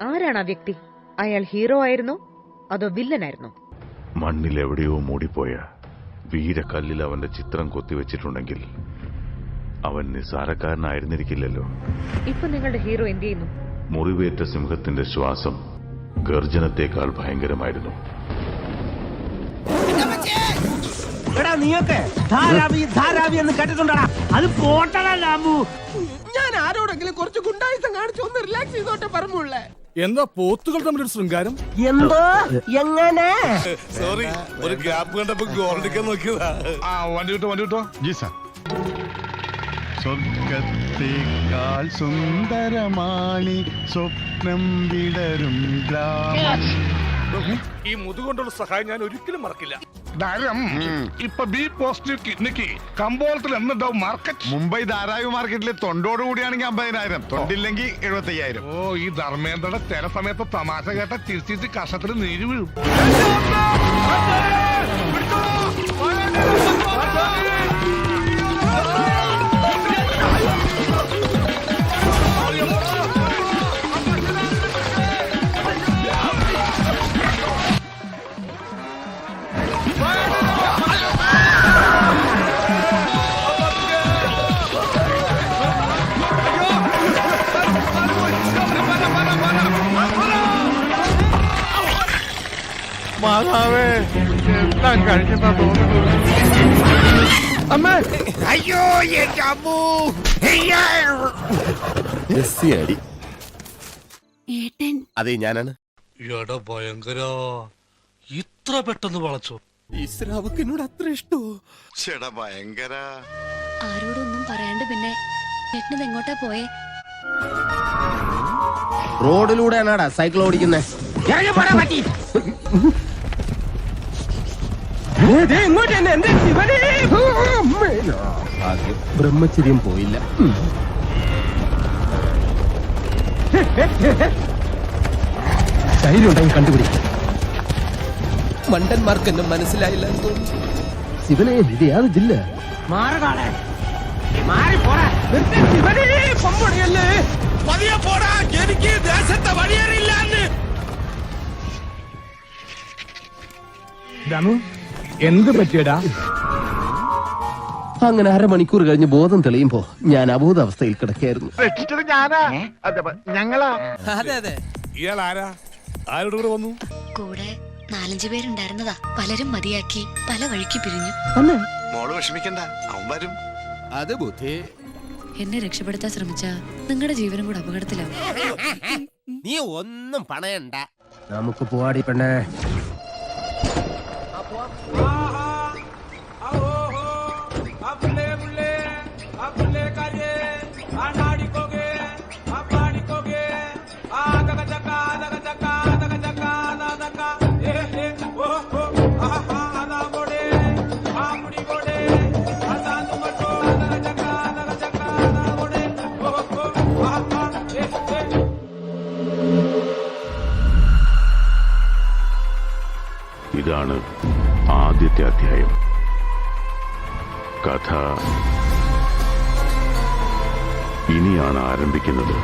ആരാണ് ആ വ്യക്തി? അയാൾ ഹീറോ ആയിരുന്നോ അതോ വില്ലനായിരുന്നോ? മണ്ണിലെവിടെയോ മൂടിപ്പോയ വീരക്കല്ലിൽ അവന്റെ ചിത്രം കൊത്തിവെച്ചിട്ടുണ്ടെങ്കിൽ അവൻ നിസ്സാരക്കാരനായിരുന്നിരിക്കില്ലല്ലോ. ഇപ്പൊ നിങ്ങളുടെ ഹീറോ എന്ത് ചെയ്യുന്നു? മുറിവേറ്റ സിംഹത്തിന്റെ ശ്വാസം ഗർജനത്തേക്കാൾ ഭയങ്കരമായിരുന്നു. നീയൊക്കെ ധാരാവി എന്ന് കേട്ടിട്ടുണ്ടടാ? അത് പോട്ടടാ ലാമ്പു. ഞാൻ ആരോടെങ്കിലും കുറച്ച് ഗുണ്ടായുസം കാണിച്ചു ഒന്ന് റിലാക്സ് ചെയ്തോട്ടെ പറഞ്ഞുള്ളേ. എന്താ പോത്തുകൾ തമ്മിലൊരു ശൃംഗാരം? എന്തോ എങ്ങനെ? സോറി, ഒരു ഗ്യാപ്പ് കണ്ടപ്പോ ഗോൾഡിക്കാൻ നോക്കിയതാ. വണ്ടി കിട്ടോ ജി സാർ. സ്വർഗത്തേക്കാൾ സുന്ദരമാണി സ്വപ്നം വിടരും ഗ്രാമം. ഈ മുതുകൊണ്ടുള്ള സഹായം ഞാൻ ഒരിക്കലും മറക്കില്ല. ഇപ്പൊ ബി പോസിറ്റീവ് കിഡ്നിക്ക് കമ്പോളത്തിൽ എന്നുണ്ടാവും മാർക്കറ്റ്. മുംബൈ ധാരാവി മാർക്കറ്റിലെ തൊണ്ടോട് കൂടിയാണെങ്കിൽ 50,000, തൊണ്ടില്ലെങ്കിൽ 75,000. ഓ, ഈ ധർമ്മേന്ദ്രയുടെ ചില സമയത്ത് തമാശ കേട്ട ചിരിച്ചിട്ട് കഷത്തിൽ നീര് വീഴും. മാതാവേ, എല്ലാം കഴിഞ്ഞെന്നാ തോന്നുന്നു. അമ്മേ, അയ്യോ എന്റെ അമ്മൂ. അതെ, ഞാനാണ്. എടാ ഭയങ്കര, ഇത്ര പെട്ടെന്ന് വളച്ചോ? ഈശ്വരാവക്ക് എന്നോട് അത്ര ഇഷ്ടോ? ചേടാ ഭയങ്കര. ആരോടൊന്നും പറയാണ്ട് പിന്നെ ചേട്ടനത് എങ്ങോട്ടാ പോയേ? റോഡിലൂടെയാണാടാ സൈക്കിൾ ഓടിക്കുന്നേ. ബ്രഹ്മചര്യം പോയില്ല. ധൈര്യം ഉണ്ടെങ്കിൽ കണ്ടുപിടിക്കും. മണ്ടന്മാർക്ക് എന്നെ മനസ്സിലായില്ല. ശിവനെ, ഇത് യാതില്ല. മാറകാളെ മാറി പോടാ. പതിയെ പോടാ, എനിക്ക് ദേശത്തെ വഴിയേറിയില്ലാന്ന്. എന്ത് പറ്റിയടാ? അങ്ങനെ അരമണിക്കൂർ കഴിഞ്ഞ് ബോധം തെളിയുമ്പോ ഞാൻ അബോധാവസ്ഥയിൽ കിടക്കായിരുന്നു. രക്ഷിച്ചത് ഞാനാ, ഞങ്ങളാ. അതെ അതെ. ഇയാൾ ആരാ? ആരോട് കൂടെ വന്നു? കൂടെ 4-5 പേരുണ്ടായിരുന്നതാ. പലരും മതിയാക്കി പല വഴിക്ക് പിരിഞ്ഞു. മോള് വിഷമിക്കണ്ട, അവൻ വരും. അത് ബുദ്ധി. എന്നെ രക്ഷപ്പെടുത്താൻ ശ്രമിച്ച നിങ്ങളുടെ ജീവനും കൂടെ അപകടത്തിലാവും. നീ ഒന്നും പണയണ്ട. നമുക്ക് പോവാടി പെണ്ണേ. ഇതാണ് ആദ്യത്തെ അധ്യായം. കഥ ഇനിയാണ് ആരംഭിക്കുന്നത്.